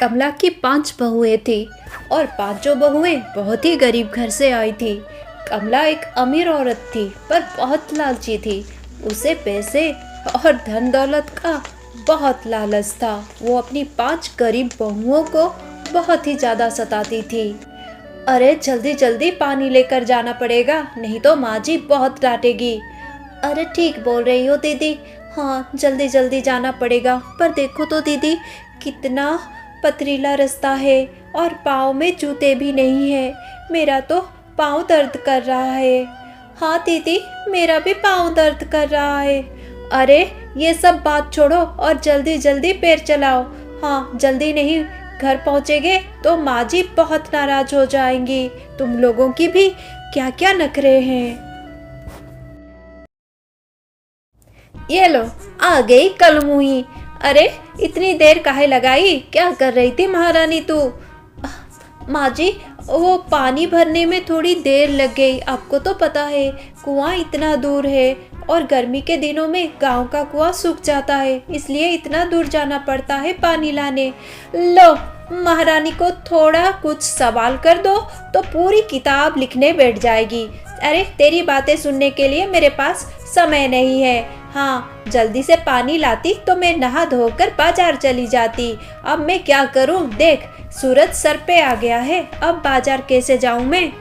कमला की 5 बहुएं थी और पांचों बहुएं बहुत ही गरीब घर से आई थी। कमला एक अमीर औरत थी पर बहुत लालची थी। उसे पैसे और धन दौलत का बहुत लालच था। वो अपनी 5 गरीब बहुओं को बहुत ही ज़्यादा सताती थी। अरे जल्दी जल्दी पानी लेकर जाना पड़ेगा, नहीं तो माँ जी बहुत डांटेगी। अरे ठीक बोल रही हो दीदी, हाँ जल्दी जल्दी जाना पड़ेगा। पर देखो तो दीदी, कितना पथरीला रास्ता है और पाँव में जूते भी नहीं है। मेरा तो पाँव दर्द कर रहा है। हाँ दीदी, मेरा भी पाँव दर्द कर रहा है। अरे ये सब बात छोड़ो और जल्दी जल्दी पैर चलाओ। हाँ जल्दी नहीं घर पहुँचेंगे तो माँ जी बहुत नाराज हो जाएंगी। तुम लोगों की भी क्या क्या नखरे हैं। ये लो आ गई कलमुही। अरे इतनी देर काहे लगाई, क्या कर रही थी महारानी तू? माँ जी वो पानी भरने में थोड़ी देर लग गई। आपको तो पता है कुआं इतना दूर है और गर्मी के दिनों में गांव का कुआं सूख जाता है, इसलिए इतना दूर जाना पड़ता है पानी लाने। लो महारानी को थोड़ा कुछ सवाल कर दो तो पूरी किताब लिखने बैठ जाएगी। अरे तेरी बातें सुनने के लिए मेरे पास समय नहीं है। हाँ जल्दी से पानी लाती तो मैं नहा धोकर बाजार चली जाती। अब मैं क्या करूँ, देख सूरज सर पे आ गया है, अब बाजार कैसे जाऊँ मैं?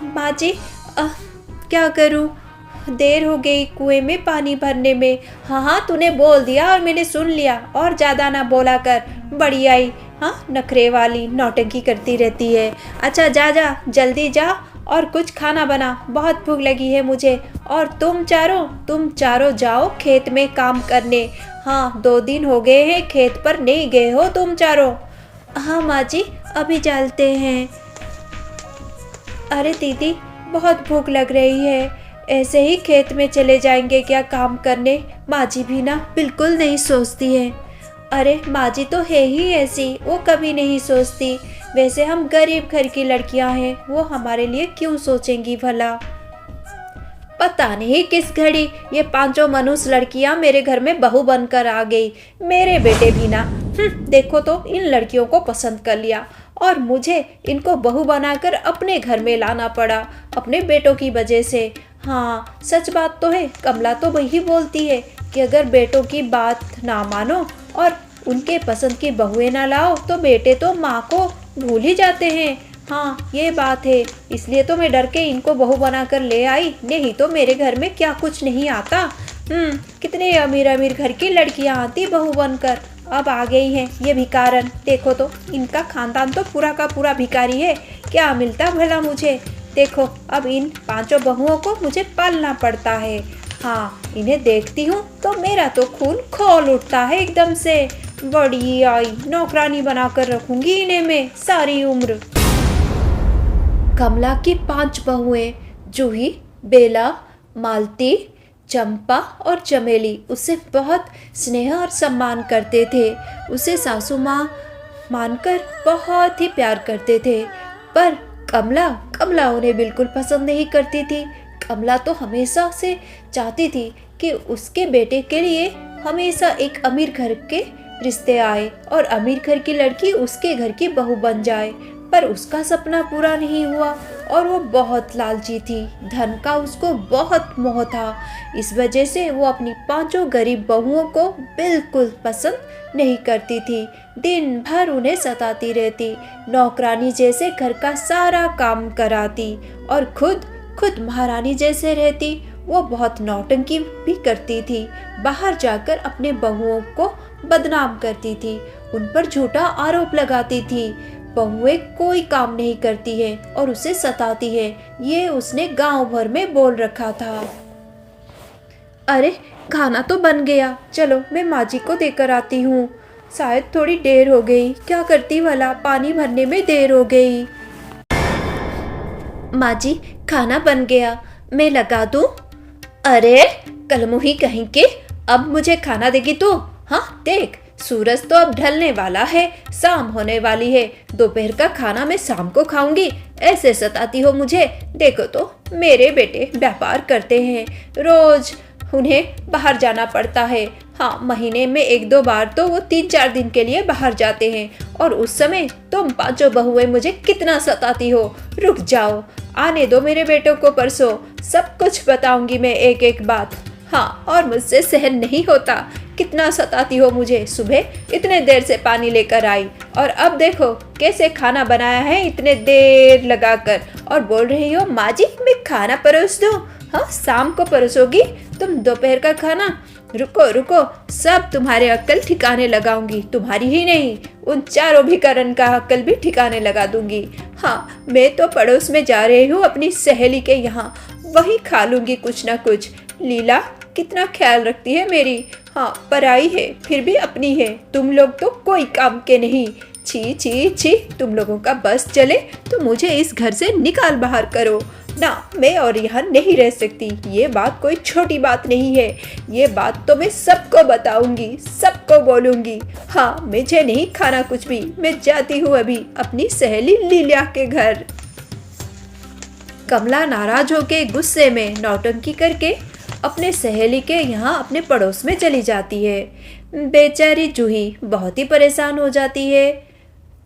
माँ जी क्या करूँ, देर हो गई कुएं में पानी भरने में। हाँ हाँ तूने बोल दिया और मैंने सुन लिया, और ज़्यादा ना बोला कर। बड़ी आई, हाँ नखरे वाली नौटंकी करती रहती है। अच्छा जा जा जल्दी जा और कुछ खाना बना, बहुत भूख लगी है मुझे। और तुम चारों जाओ खेत में काम करने। हाँ 2 दिन हो गए हैं खेत पर नहीं गए हो तुम चारों। हाँ माँ जी अभी चलते हैं। अरे दीदी बहुत भूख लग रही है, ऐसे ही खेत में चले जाएंगे क्या काम करने? माँ जी भी ना बिल्कुल नहीं सोचती है। अरे माँ जी तो है ही ऐसी, वो कभी नहीं सोचती। वैसे हम गरीब घर की लड़कियां हैं, वो हमारे लिए क्यों सोचेंगी भला? पता नहीं किस घड़ी ये 5 मनुष्य लड़कियां मेरे घर में बहू बनकर आ गई। मेरे बेटे भी ना देखो तो इन लड़कियों को पसंद कर लिया और मुझे इनको बहू बनाकर अपने घर में लाना पड़ा अपने बेटों की वजह से। हाँ सच बात तो है, कमला तो वही बोलती है कि अगर बेटों की बात ना मानो और उनके पसंद की बहुएं ना लाओ तो बेटे तो माँ को भूल ही जाते हैं। हाँ ये बात है, इसलिए तो मैं डर के इनको बहू बनाकर ले आई, नहीं तो मेरे घर में क्या कुछ नहीं आता। कितने अमीर अमीर घर की लड़कियां आती बहू बनकर, अब आ गई हैं ये भिखारन। देखो तो इनका खानदान तो पूरा का पूरा भिखारी है, क्या मिलता भला मुझे? देखो अब इन 5 बहुओं को मुझे पालना पड़ता है। हाँ इन्हें देखती हूँ तो मेरा तो खून खौल उठता है एकदम से। बड़ी आई, नौकरानी बनाकर रखूंगी इन्हें मैं सारी उम्र। कमला की 5 बहुएं जूही, बेला, मालती, चंपा और चमेली उसे बहुत स्नेह और सम्मान करते थे। उसे सासू माँ मानकर बहुत ही प्यार करते थे। पर कमला उन्हें बिल्कुल पसंद नहीं करती थी। कमला तो हमेशा से चाहती थी कि उसके बेटे के लिए हमेशा एक अमीर घर के रिश्ते आए और अमीर घर की लड़की उसके घर की बहू बन जाए। पर उसका सपना पूरा नहीं हुआ और वो बहुत लालची थी, धन का उसको बहुत मोह था। इस वजह से वो अपनी 5 गरीब बहुओं को बिल्कुल पसंद नहीं करती थी। दिन भर उन्हें सताती रहती, नौकरानी जैसे घर का सारा काम कराती और खुद महारानी जैसे रहती। वो बहुत नौटंकी भी करती थी, बाहर जाकर अपने बहुओं को बदनाम करती थी, उन पर झूठा आरोप लगाती थी। बहुएं कोई काम नहीं करती है और उसे सताती है, ये उसने गांव भर में बोल रखा था। अरे खाना तो बन गया, चलो मैं माँ जी को देकर आती हूँ। शायद थोड़ी देर हो गई, क्या करती भला, पानी भरने में देर हो गई। माँ जी खाना बन गया, मैं लगा दूँ? अरे कलमुही कहीं के, अब मुझे खाना देगी तू? हाँ देख सूरज तो अब ढलने वाला है, शाम होने वाली है, दोपहर का खाना मैं शाम को खाऊंगी। ऐसे सताती हो मुझे। देखो तो मेरे बेटे व्यापार करते हैं, रोज उन्हें बाहर जाना पड़ता है। हाँ, महीने में 1-2 बार तो वो 3-4 दिन के लिए बाहर जाते हैं और उस समय तुम पांचों बहुएं मुझे कितना सताती हो। रुक जाओ, आने दो मेरे बेटों को परसों, सब कुछ बताऊंगी मैं एक एक बात। हाँ, और मुझसे सहन नहीं होता, कितना सताती हो मुझे। सुबह इतने देर से पानी लेकर आई और अब देखो कैसे खाना बनाया है इतने देर लगाकर, और बोल रही हो माँ जी मैं खाना परोस दूँ। हाँ, शाम को परोसोगी तुम दोपहर का खाना? रुको रुको, सब तुम्हारे अक्ल ठिकाने लगाऊंगी, तुम्हारी ही नहीं उन चारों भिखारन का अक्ल भी ठिकाने लगा दूंगी। हाँ, मैं तो पड़ोस में जा रही हूँ अपनी सहेली के यहाँ, वही खा लूंगी कुछ ना कुछ। लीला कितना ख्याल रखती है मेरी। हाँ, पराई है फिर भी अपनी है, तुम लोग तो कोई काम के नहीं। छी छी छी, तुम लोगों का बस चले तो मुझे इस घर से निकाल बाहर करो ना, मैं और यहाँ नहीं रह सकती। ये बात कोई छोटी बात नहीं है, ये बात तो मैं सबको बताऊंगी, सबको बोलूंगी। हाँ, मुझे नहीं खाना कुछ भी, मैं जाती हूँ अभी अपनी सहेली लीला के घर। कमला नाराज होके गुस्से में नौटंकी करके अपने सहेली के यहाँ अपने पड़ोस में चली जाती है। बेचारी जूही बहुत ही परेशान हो जाती है।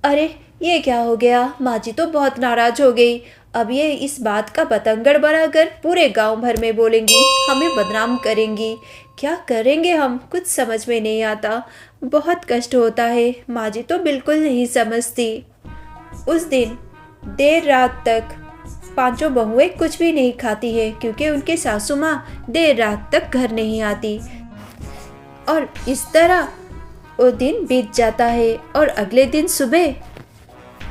अरे ये क्या हो गया, माँ जी तो बहुत नाराज हो गई। अब ये इस बात का बतंगड़ बनाकर पूरे गांव भर में बोलेंगी, हमें बदनाम करेंगी। क्या करेंगे हम, कुछ समझ में नहीं आता। बहुत कष्ट होता है, माँ जी तो बिल्कुल नहीं समझती। उस दिन देर रात तक पांचों बहुएं कुछ भी नहीं खाती है क्योंकि उनके सासू माँ देर रात तक घर नहीं आती। और इस तरह वो दिन बीत जाता है और अगले दिन सुबह,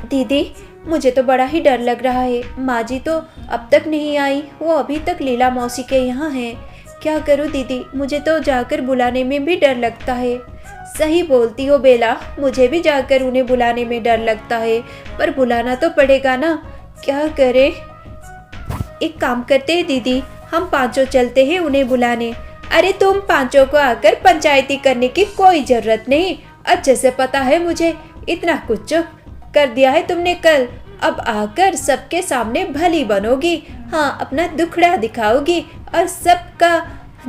दीदी मुझे तो बड़ा ही डर लग रहा है, माँ जी तो अब तक नहीं आई, वो अभी तक लीला मौसी के यहाँ हैं। क्या करूँ दीदी, मुझे तो जाकर बुलाने में भी डर लगता है। सही बोलती हो बेला, मुझे भी जाकर उन्हें बुलाने में डर लगता है, पर बुलाना तो पड़ेगा ना, क्या करें। एक काम करते हैं दीदी, हम पांचों चलते हैं उन्हें बुलाने। अरे तुम पांचों को आकर पंचायती करने की कोई जरूरत नहीं, अच्छे से पता है मुझे, इतना कुछ कर दिया है तुमने कल, अब आकर सबके सामने भली बनोगी। हाँ, अपना दुखड़ा दिखाओगी और सबका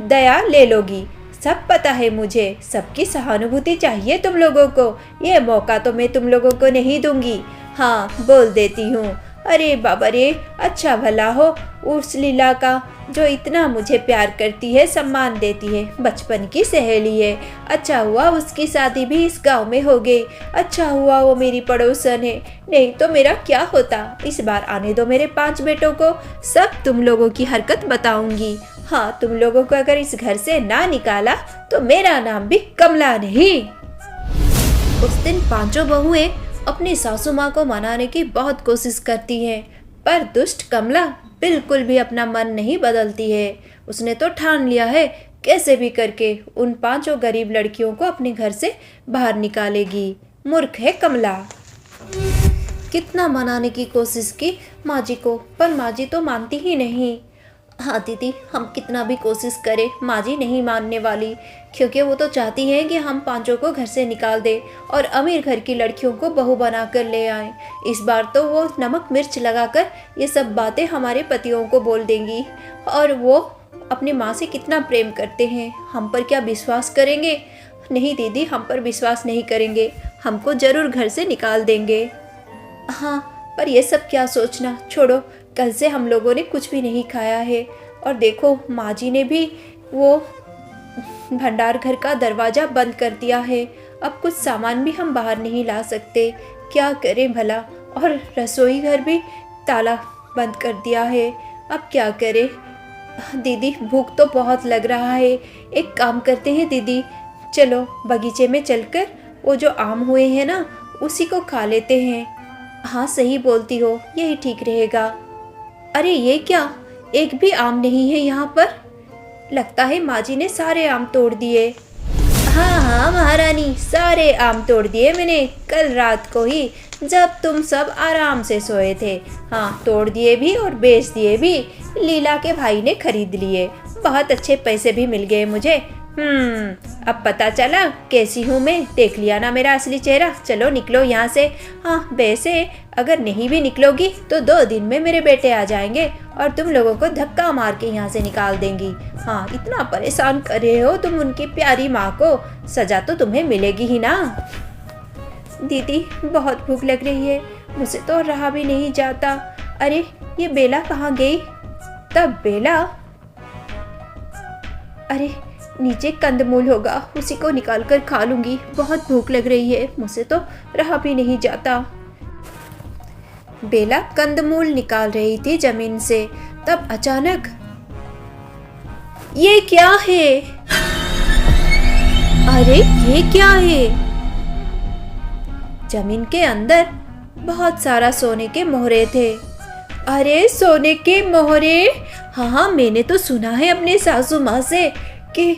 दया ले लोगी। सब पता है मुझे, सबकी सहानुभूति चाहिए तुम लोगों को, ये मौका तो मैं तुम लोगों को नहीं दूंगी। हाँ, बोल देती हूँ। अरे बाबा रे, अच्छा भला हो उस लीला का जो इतना मुझे प्यार करती है, सम्मान देती है, बचपन की सहेली है। अच्छा हुआ उसकी शादी भी इस गांव में हो गई, अच्छा हुआ वो मेरी पड़ोसन है, नहीं तो मेरा क्या होता। इस बार आने दो मेरे 5 बेटों को, सब तुम लोगों की हरकत बताऊंगी। हाँ, तुम लोगों को अगर इस घर से ना निकाला तो मेरा नाम भी कमला नहीं। उस दिन पांचों बहुएं अपनी सासू माँ को मनाने की बहुत कोशिश करती हैं, पर दुष्ट कमला बिल्कुल भी अपना मन नहीं बदलती है। उसने तो ठान लिया है कैसे भी करके उन 5 गरीब लड़कियों को अपने घर से बाहर निकालेगी। मूर्ख है कमला। कितना मनाने की कोशिश की माँ जी को, पर माँ जी तो मानती ही नहीं। हाँ दीदी, हम कितना भी कोशिश करें माँ जी नहीं मानने वाली, क्योंकि वो तो चाहती हैं कि हम पांचों को घर से निकाल दें और अमीर घर की लड़कियों को बहू बनाकर ले आएं। इस बार तो वो नमक मिर्च लगाकर ये सब बातें हमारे पतियों को बोल देंगी, और वो अपनी माँ से कितना प्रेम करते हैं, हम पर क्या विश्वास करेंगे? नहीं दीदी, हम पर विश्वास नहीं करेंगे, हमको ज़रूर घर से निकाल देंगे। हाँ, पर ये सब क्या सोचना, छोड़ो। कल से हम लोगों ने कुछ भी नहीं खाया है, और देखो माँ जी ने भी वो भंडार घर का दरवाज़ा बंद कर दिया है, अब कुछ सामान भी हम बाहर नहीं ला सकते, क्या करें भला। और रसोई घर भी ताला बंद कर दिया है, अब क्या करें। दीदी भूख तो बहुत लग रहा है, एक काम करते हैं दीदी, चलो बगीचे में चलकर वो जो आम हुए हैं ना उसी को खा लेते हैं। हाँ सही बोलती हो, यही ठीक रहेगा। अरे ये क्या, एक भी आम नहीं है यहाँ पर, लगता है माँ जी ने सारे आम तोड़ दिए। हाँ हाँ महारानी, सारे आम तोड़ दिए मैंने कल रात को ही, जब तुम सब आराम से सोए थे। हाँ, तोड़ दिए भी और बेच दिए भी, लीला के भाई ने खरीद लिए, बहुत अच्छे पैसे भी मिल गए मुझे। अब पता चला कैसी हूँ मैं, देख लिया ना मेरा असली चेहरा, चलो निकलो यहाँ से। हाँ वैसे अगर नहीं भी निकलोगी तो 2 दिन में मेरे बेटे आ जाएंगे और तुम लोगों को धक्का मार के यहाँ से निकाल देंगी। हाँ, इतना परेशान कर रहे हो तुम उनकी प्यारी माँ को, सजा तो तुम्हें मिलेगी ही ना। दीदी बहुत भूख लग रही है, मुझे तो रहा भी नहीं जाता। अरे ये बेला कहाँ गई? तब बेला, अरे नीचे कंदमूल होगा, उसी को निकाल कर खा लूंगी, बहुत भूख लग रही है, मुझे तो रहा भी नहीं जाता। बेला कंदमूल निकाल रही थी जमीन से, तब अचानक, ये क्या है? अरे ये क्या है? जमीन के अंदर बहुत सारा सोने के मोहरे थे। अरे सोने के मोहरे! हाँ, मैंने तो सुना है अपने सासू माँ से कि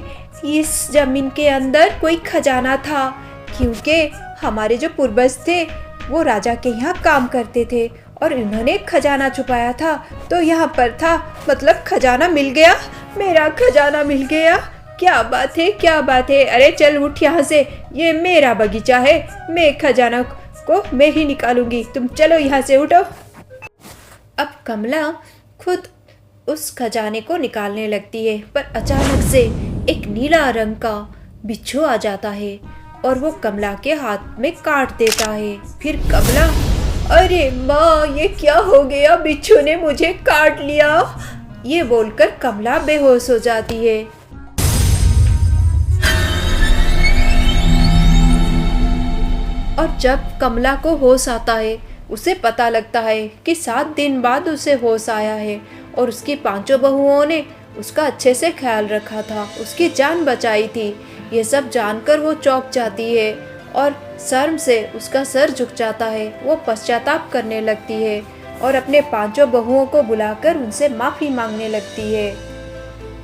इस जमीन के अंदर कोई खजाना था, क्योंकि हमारे जो पूर्वज थे वो राजा के यहाँ काम करते थे और इन्होंने खजाना छुपाया था, तो यहाँ पर था, मतलब खजाना मिल गया, मेरा खजाना मिल गया। क्या बात है, क्या बात है। अरे चल उठ यहाँ से, ये मेरा बगीचा है, मैं खजाना को मैं ही निकालूंगी, तुम चलो यहाँ से, उठो। अब कमला खुद उस खजाने को निकालने लगती है, पर अचानक से एक नीला रंग का बिच्छू आ जाता है और वो कमला के हाथ में काट देता है। फिर कमला, अरे माँ ये क्या हो गया, बिच्छू ने मुझे काट लिया, ये बोलकर कमला बेहोश हो जाती है। और जब कमला को होश आता है, उसे पता लगता है कि 7 दिन बाद उसे होश आया है और उसकी 5 बहुओं ने उसका अच्छे से ख्याल रखा था, उसकी जान बचाई थी। ये सब जानकर वो चौंक जाती है और शर्म से उसका सर झुक जाता है। वो पश्चाताप करने लगती है और अपने 5 बहुओं को बुलाकर उनसे माफ़ी मांगने लगती है।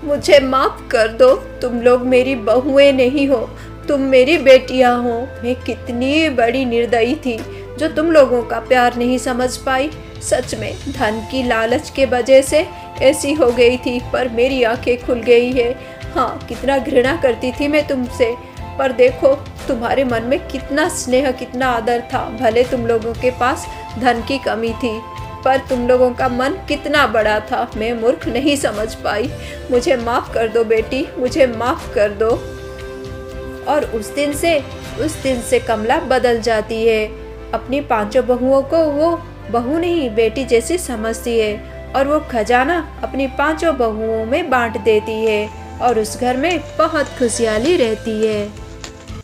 मुझे माफ़ कर दो, तुम लोग मेरी बहुएं नहीं हो, तुम मेरी बेटियां हो। मैं कितनी बड़ी निर्दयी थी जो तुम लोगों का प्यार नहीं समझ पाई। सच में धन की लालच के वजह से ऐसी हो गई थी, पर मेरी आंखें खुल गई है। हाँ, कितना घृणा करती थी मैं तुमसे, पर देखो तुम्हारे मन में कितना स्नेह, कितना आदर था। भले तुम लोगों के पास धन की कमी थी, पर तुम लोगों का मन कितना बड़ा था, मैं मूर्ख नहीं समझ पाई। मुझे माफ़ कर दो बेटी, मुझे माफ़ कर दो। और उस दिन से कमला बदल जाती है। अपनी 5 बहुओं को वो बहू नहीं बेटी जैसी समझती है और वो खजाना अपनी 5 बहुओं में बांट देती है और उस घर में बहुत खुशहाली रहती है।